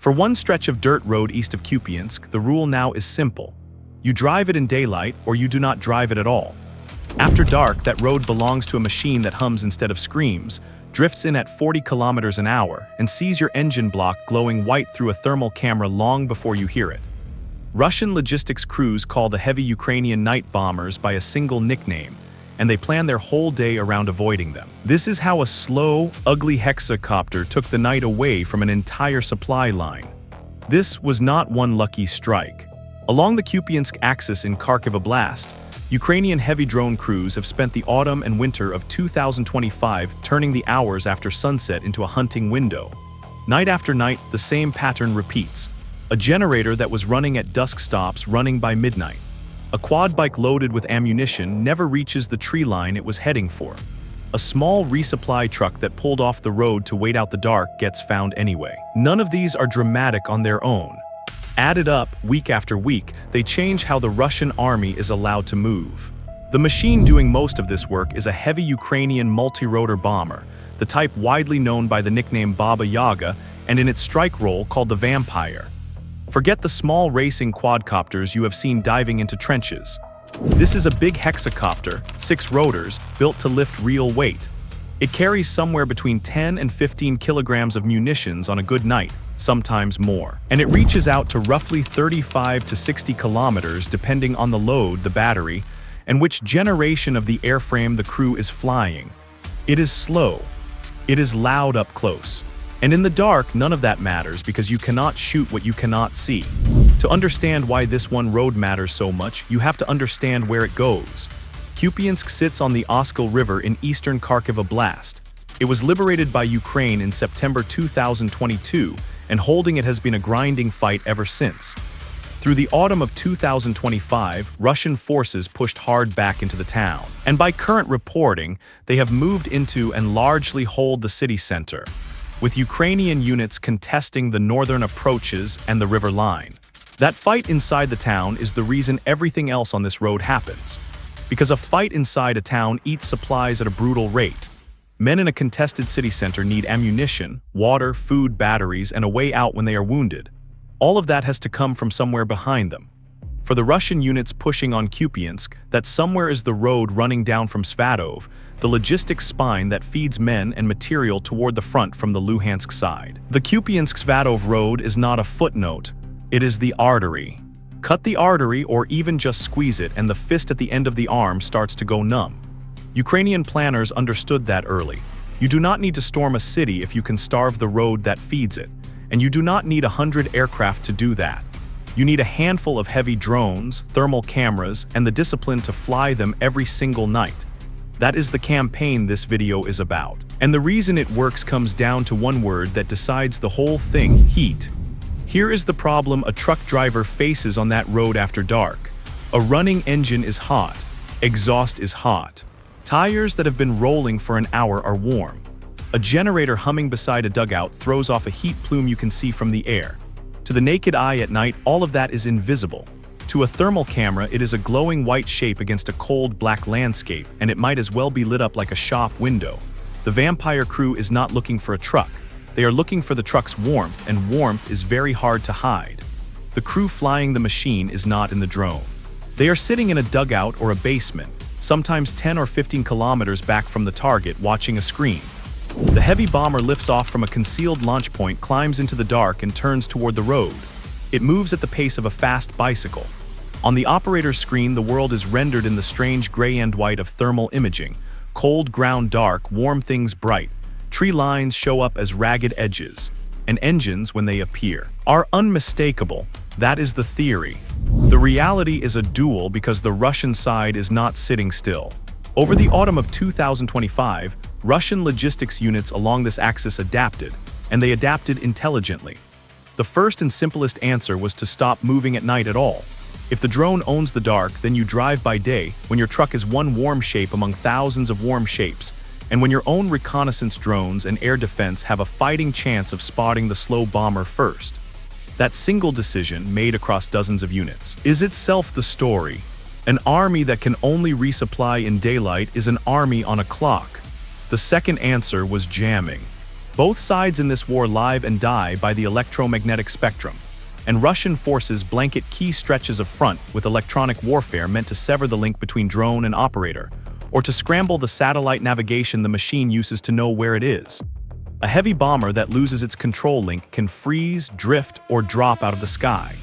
For one stretch of dirt road east of Kupiansk, the rule now is simple. You drive it in daylight or you do not drive it at all. After dark, that road belongs to a machine that hums instead of screams, drifts in at 40 kilometers an hour, and sees your engine block glowing white through a thermal camera long before you hear it. Russian logistics crews call the heavy Ukrainian night bombers by a single nickname, and they plan their whole day around avoiding them. This is how a slow, ugly hexacopter took the night away from an entire supply line. This was not one lucky strike. Along the Kupiansk axis in Kharkiv Oblast, Ukrainian heavy drone crews have spent the autumn and winter of 2025 turning the hours after sunset into a hunting window. Night after night, the same pattern repeats. A generator that was running at dusk stops running by midnight. A quad bike loaded with ammunition never reaches the tree line it was heading for. A small resupply truck that pulled off the road to wait out the dark gets found anyway. None of these are dramatic on their own. Added up, week after week, they change how the Russian army is allowed to move. The machine doing most of this work is a heavy Ukrainian multi-rotor bomber, the type widely known by the nickname Baba Yaga, and in its strike role called the Vampire. Forget the small racing quadcopters you have seen diving into trenches. This is a big hexacopter, 6 rotors, built to lift real weight. It carries somewhere between 10 and 15 kilograms of munitions on a good night, sometimes more. And it reaches out to roughly 35 to 60 kilometers depending on the load, the battery, and which generation of the airframe the crew is flying. It is slow. It is loud up close. And in the dark, none of that matters because you cannot shoot what you cannot see. To understand why this one road matters so much, you have to understand where it goes. Kupiansk sits on the Oskil River in eastern Kharkiv Oblast. It was liberated by Ukraine in September 2022, and holding it has been a grinding fight ever since. Through the autumn of 2025, Russian forces pushed hard back into the town. And by current reporting, they have moved into and largely hold the city center, with Ukrainian units contesting the northern approaches and the river line. That fight inside the town is the reason everything else on this road happens. Because a fight inside a town eats supplies at a brutal rate. Men in a contested city center need ammunition, water, food, batteries, and a way out when they are wounded. All of that has to come from somewhere behind them. For the Russian units pushing on Kupiansk, that somewhere is the road running down from Svatove, the logistics spine that feeds men and material toward the front from the Luhansk side. The Kupiansk-Svatove road is not a footnote, it is the artery. Cut the artery or even just squeeze it and the fist at the end of the arm starts to go numb. Ukrainian planners understood that early. You do not need to storm a city if you can starve the road that feeds it, and you do not need 100 aircraft to do that. You need a handful of heavy drones, thermal cameras, and the discipline to fly them every single night. That is the campaign this video is about. And the reason it works comes down to one word that decides the whole thing: heat. Here is the problem a truck driver faces on that road after dark. A running engine is hot. Exhaust is hot. Tires that have been rolling for an hour are warm. A generator humming beside a dugout throws off a heat plume you can see from the air. To the naked eye at night, all of that is invisible. To a thermal camera, it is a glowing white shape against a cold black landscape, and it might as well be lit up like a shop window. The Vampire crew is not looking for a truck. They are looking for the truck's warmth, and warmth is very hard to hide. The crew flying the machine is not in the drone. They are sitting in a dugout or a basement, sometimes 10 or 15 kilometers back from the target, watching a screen. The heavy bomber lifts off from a concealed launch point, climbs into the dark, and turns toward the road. It moves at the pace of a fast bicycle. On the operator's screen, the world is rendered in the strange gray and white of thermal imaging. Cold ground dark, warm things bright. Tree lines show up as ragged edges. And engines, when they appear, are unmistakable. That is the theory. The reality is a duel because the Russian side is not sitting still. Over the autumn of 2025, Russian logistics units along this axis adapted, and they adapted intelligently. The first and simplest answer was to stop moving at night at all. If the drone owns the dark, then you drive by day, when your truck is one warm shape among thousands of warm shapes, and when your own reconnaissance drones and air defense have a fighting chance of spotting the slow bomber first. That single decision, made across dozens of units, is itself the story. An army that can only resupply in daylight is an army on a clock. The second answer was jamming. Both sides in this war live and die by the electromagnetic spectrum, and Russian forces blanket key stretches of front with electronic warfare meant to sever the link between drone and operator, or to scramble the satellite navigation the machine uses to know where it is. A heavy bomber that loses its control link can freeze, drift, or drop out of the sky.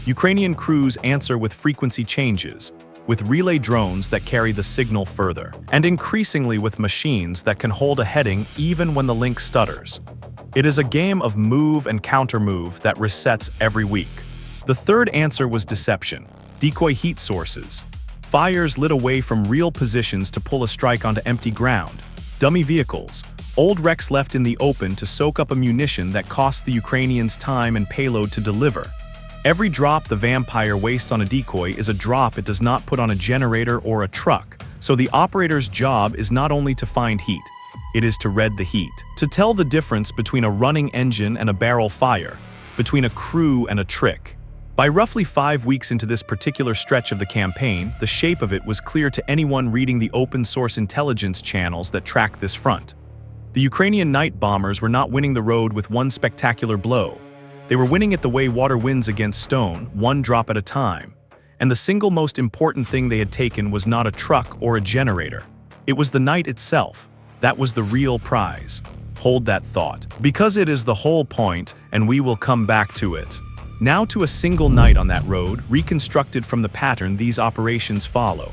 Ukrainian crews answer with frequency changes, with relay drones that carry the signal further, and increasingly with machines that can hold a heading even when the link stutters. It is a game of move and counter-move that resets every week. The third answer was deception, decoy heat sources, fires lit away from real positions to pull a strike onto empty ground, dummy vehicles, old wrecks left in the open to soak up a munition that costs the Ukrainians time and payload to deliver. Every drop the vampire wastes on a decoy is a drop it does not put on a generator or a truck, so the operator's job is not only to find heat, it is to read the heat, to tell the difference between a running engine and a barrel fire, between a crew and a trick. By roughly 5 weeks into this particular stretch of the campaign, the shape of it was clear to anyone reading the open-source intelligence channels that track this front. The Ukrainian night bombers were not winning the road with one spectacular blow. They were winning it the way water wins against stone, one drop at a time. And the single most important thing they had taken was not a truck or a generator. It was the night itself. That was the real prize. Hold that thought, because it is the whole point, and we will come back to it. Now to a single night on that road, reconstructed from the pattern these operations follow.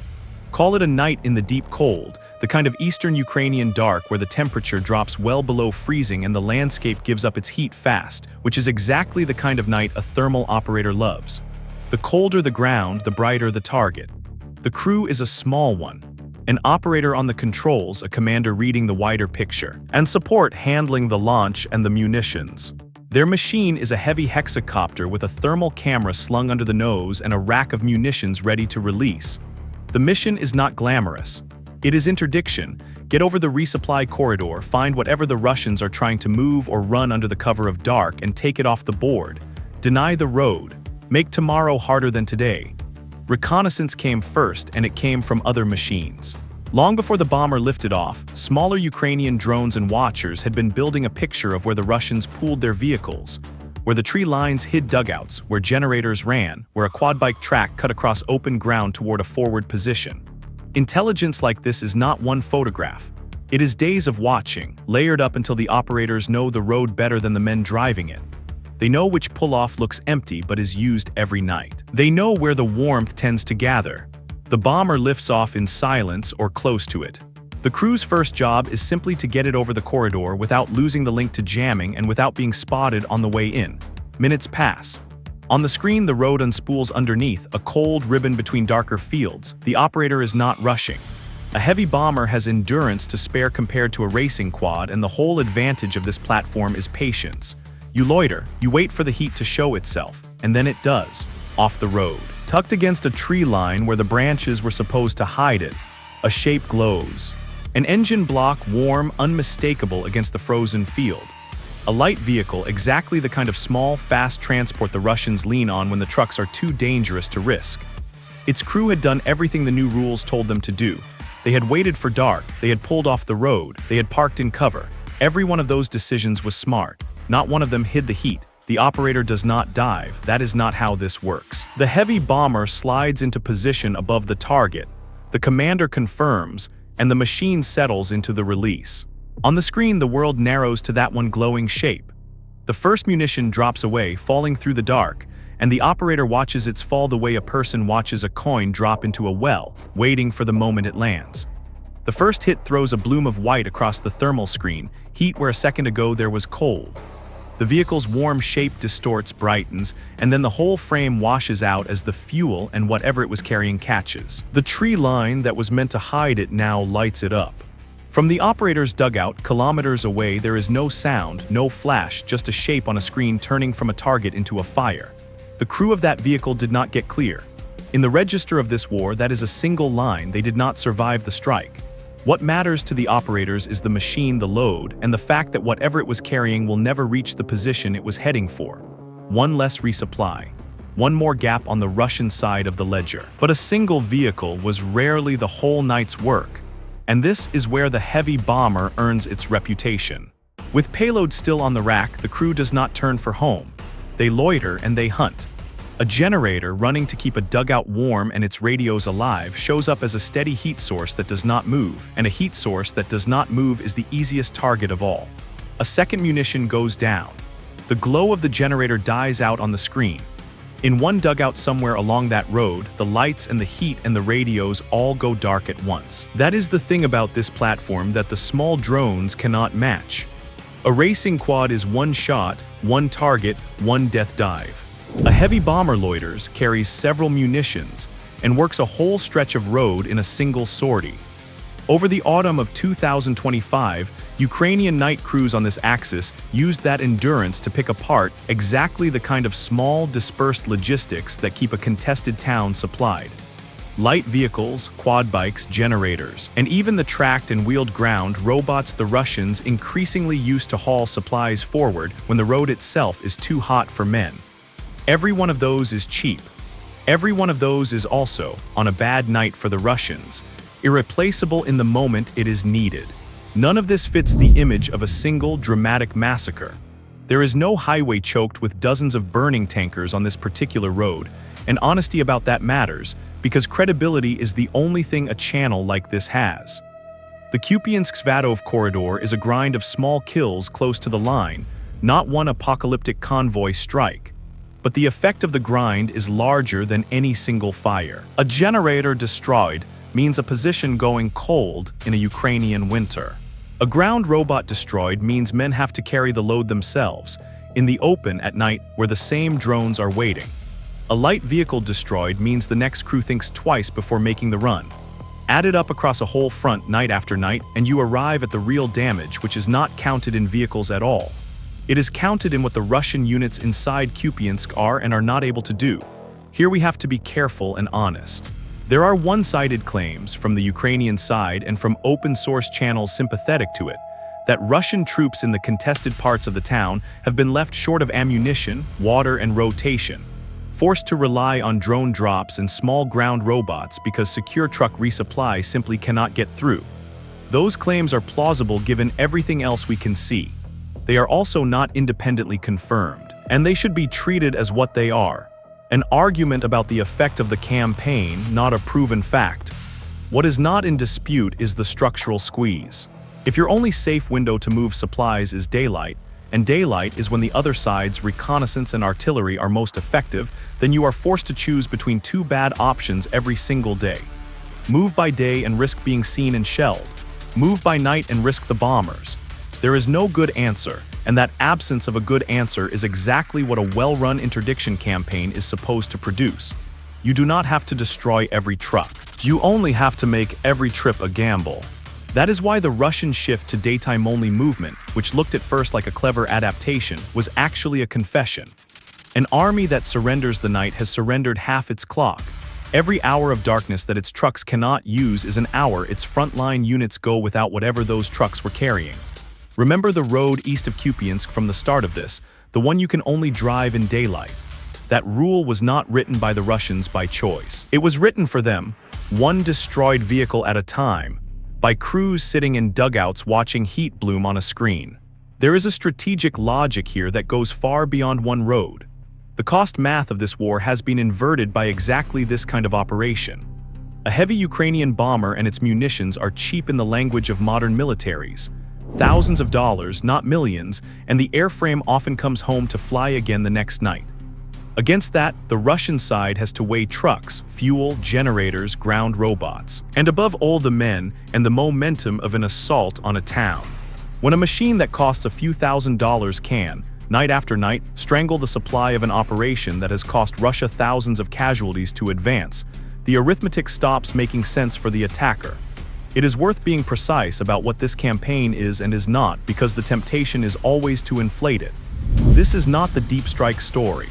Call it a night in the deep cold, the kind of eastern Ukrainian dark where the temperature drops well below freezing and the landscape gives up its heat fast, which is exactly the kind of night a thermal operator loves. The colder the ground, the brighter the target. The crew is a small one. An operator on the controls, a commander reading the wider picture, and support handling the launch and the munitions. Their machine is a heavy hexacopter with a thermal camera slung under the nose and a rack of munitions ready to release. The mission is not glamorous. It is interdiction. Get over the resupply corridor, find whatever the Russians are trying to move or run under the cover of dark and take it off the board. Deny the road. Make tomorrow harder than today. Reconnaissance came first, and it came from other machines. Long before the bomber lifted off, smaller Ukrainian drones and watchers had been building a picture of where the Russians pooled their vehicles, where the tree lines hid dugouts, where generators ran, where a quad-bike track cut across open ground toward a forward position. Intelligence like this is not one photograph. It is days of watching, layered up until the operators know the road better than the men driving it. They know which pull-off looks empty but is used every night. They know where the warmth tends to gather. The bomber lifts off in silence or close to it. The crew's first job is simply to get it over the corridor without losing the link to jamming and without being spotted on the way in. Minutes pass. On the screen, the road unspools underneath, a cold ribbon between darker fields. The operator is not rushing. A heavy bomber has endurance to spare compared to a racing quad, and the whole advantage of this platform is patience. You loiter, you wait for the heat to show itself, and then it does. Off the road. Tucked against a tree line where the branches were supposed to hide it, a shape glows. An engine block warm, unmistakable against the frozen field. A light vehicle, exactly the kind of small, fast transport the Russians lean on when the trucks are too dangerous to risk. Its crew had done everything the new rules told them to do. They had waited for dark, they had pulled off the road, they had parked in cover. Every one of those decisions was smart. Not one of them hid the heat. The operator does not dive. That is not how this works. The heavy bomber slides into position above the target. The commander confirms, and the machine settles into the release. On the screen, the world narrows to that one glowing shape. The first munition drops away, falling through the dark, and the operator watches its fall the way a person watches a coin drop into a well, waiting for the moment it lands. The first hit throws a bloom of white across the thermal screen, heat where a second ago there was cold. The vehicle's warm shape distorts, brightens, and then the whole frame washes out as the fuel and whatever it was carrying catches. The tree line that was meant to hide it now lights it up. From the operator's dugout, kilometers away, there is no sound, no flash, just a shape on a screen turning from a target into a fire. The crew of that vehicle did not get clear. In the register of this war, that is a single line. They did not survive the strike. What matters to the operators is the machine, the load, and the fact that whatever it was carrying will never reach the position it was heading for. One less resupply. One more gap on the Russian side of the ledger. But a single vehicle was rarely the whole night's work. And this is where the heavy bomber earns its reputation. With payload still on the rack, the crew does not turn for home. They loiter and they hunt. A generator running to keep a dugout warm and its radios alive shows up as a steady heat source that does not move, and a heat source that does not move is the easiest target of all. A second munition goes down. The glow of the generator dies out on the screen. In one dugout somewhere along that road, the lights and the heat and the radios all go dark at once. That is the thing about this platform that the small drones cannot match. A racing quad is one shot, one target, one death dive. A heavy bomber loiters, carries several munitions, and works a whole stretch of road in a single sortie. Over the autumn of 2025, Ukrainian night crews on this axis used that endurance to pick apart exactly the kind of small, dispersed logistics that keep a contested town supplied. Light vehicles, quad bikes, generators, and even the tracked and wheeled ground robots the Russians increasingly used to haul supplies forward when the road itself is too hot for men. Every one of those is cheap. Every one of those is also, on a bad night for the Russians, irreplaceable in the moment it is needed. None of this fits the image of a single dramatic massacre. There is no highway choked with dozens of burning tankers on this particular road, and honesty about that matters, because credibility is the only thing a channel like this has. The Kupiansk-Svatove corridor is a grind of small kills close to the line, not one apocalyptic convoy strike. But the effect of the grind is larger than any single fire. A generator destroyed means a position going cold in a Ukrainian winter. A ground robot destroyed means men have to carry the load themselves, in the open at night where the same drones are waiting. A light vehicle destroyed means the next crew thinks twice before making the run. Add it up across a whole front night after night, and you arrive at the real damage, which is not counted in vehicles at all. It is counted in what the Russian units inside Kupiansk are and are not able to do. Here we have to be careful and honest. There are one-sided claims from the Ukrainian side and from open-source channels sympathetic to it that Russian troops in the contested parts of the town have been left short of ammunition, water, and rotation, forced to rely on drone drops and small ground robots because secure truck resupply simply cannot get through. Those claims are plausible given everything else we can see. They are also not independently confirmed, and they should be treated as what they are: an argument about the effect of the campaign, not a proven fact. What is not in dispute is the structural squeeze. If your only safe window to move supplies is daylight, and daylight is when the other side's reconnaissance and artillery are most effective, then you are forced to choose between two bad options every single day. Move by day and risk being seen and shelled. Move by night and risk the bombers. There is no good answer, and that absence of a good answer is exactly what a well-run interdiction campaign is supposed to produce. You do not have to destroy every truck. You only have to make every trip a gamble. That is why the Russian shift to daytime-only movement, which looked at first like a clever adaptation, was actually a confession. An army that surrenders the night has surrendered half its clock. Every hour of darkness that its trucks cannot use is an hour its frontline units go without whatever those trucks were carrying. Remember the road east of Kupiansk from the start of this, the one you can only drive in daylight. That rule was not written by the Russians by choice. It was written for them, one destroyed vehicle at a time, by crews sitting in dugouts watching heat bloom on a screen. There is a strategic logic here that goes far beyond one road. The cost math of this war has been inverted by exactly this kind of operation. A heavy Ukrainian bomber and its munitions are cheap in the language of modern militaries. Thousands of dollars, not millions, and the airframe often comes home to fly again the next night. Against that, the Russian side has to weigh trucks, fuel, generators, ground robots, and above all the men and the momentum of an assault on a town. When a machine that costs a few $1,000s can, night after night, strangle the supply of an operation that has cost Russia thousands of casualties to advance, the arithmetic stops making sense for the attacker. It is worth being precise about what this campaign is and is not, because the temptation is always to inflate it. This is not the deep strike story.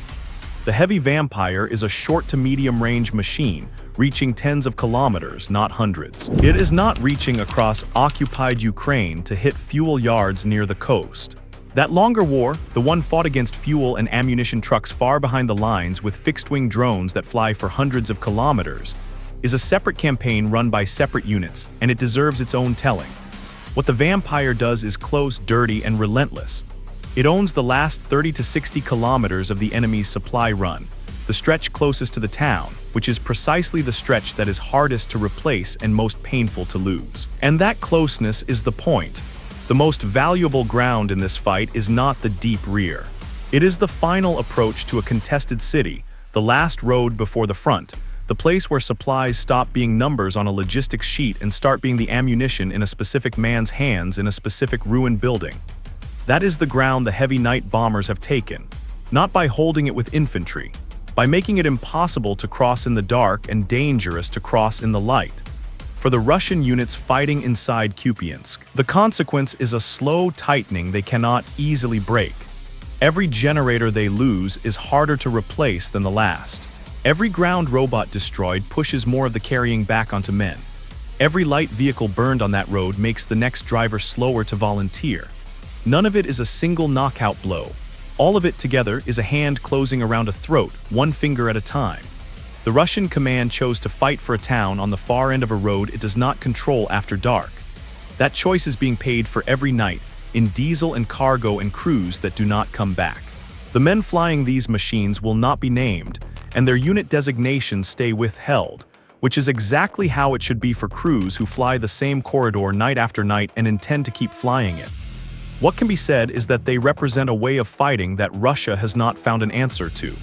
The heavy vampire is a short to medium range machine, reaching tens of kilometers, not hundreds. It is not reaching across occupied Ukraine to hit fuel yards near the coast. That longer war, the one fought against fuel and ammunition trucks far behind the lines with fixed-wing drones that fly for hundreds of kilometers, is a separate campaign run by separate units, and it deserves its own telling. What the vampire does is close, dirty, and relentless. It owns the last 30 to 60 kilometers of the enemy's supply run, the stretch closest to the town, which is precisely the stretch that is hardest to replace and most painful to lose. And that closeness is the point. The most valuable ground in this fight is not the deep rear. It is the final approach to a contested city, the last road before the front, the place where supplies stop being numbers on a logistics sheet and start being the ammunition in a specific man's hands in a specific ruined building. That is the ground the heavy night bombers have taken, not by holding it with infantry, by making it impossible to cross in the dark and dangerous to cross in the light. For the Russian units fighting inside Kupiansk, the consequence is a slow tightening they cannot easily break. Every generator they lose is harder to replace than the last. Every ground robot destroyed pushes more of the carrying back onto men. Every light vehicle burned on that road makes the next driver slower to volunteer. None of it is a single knockout blow. All of it together is a hand closing around a throat, one finger at a time. The Russian command chose to fight for a town on the far end of a road it does not control after dark. That choice is being paid for every night, in diesel and cargo and crews that do not come back. The men flying these machines will not be named, and their unit designations stay withheld, which is exactly how it should be for crews who fly the same corridor night after night and intend to keep flying it. What can be said is that they represent a way of fighting that Russia has not found an answer to.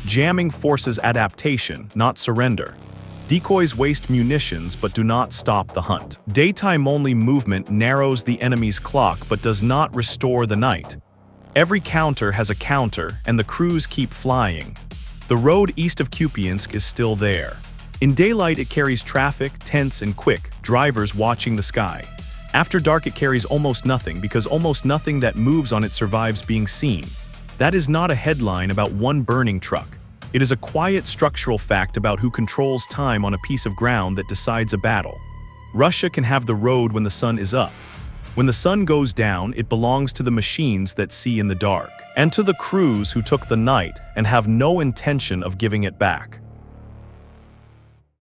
Jamming forces adaptation, not surrender. Decoys waste munitions but do not stop the hunt. Daytime-only movement narrows the enemy's clock but does not restore the night. Every counter has a counter, and the crews keep flying. The road east of Kupiansk is still there. In daylight it carries traffic, tense and quick, drivers watching the sky. After dark it carries almost nothing because almost nothing that moves on it survives being seen. That is not a headline about one burning truck. It is a quiet structural fact about who controls time on a piece of ground that decides a battle. Russia can have the road when the sun is up. When the sun goes down, it belongs to the machines that see in the dark, and to the crews who took the night and have no intention of giving it back.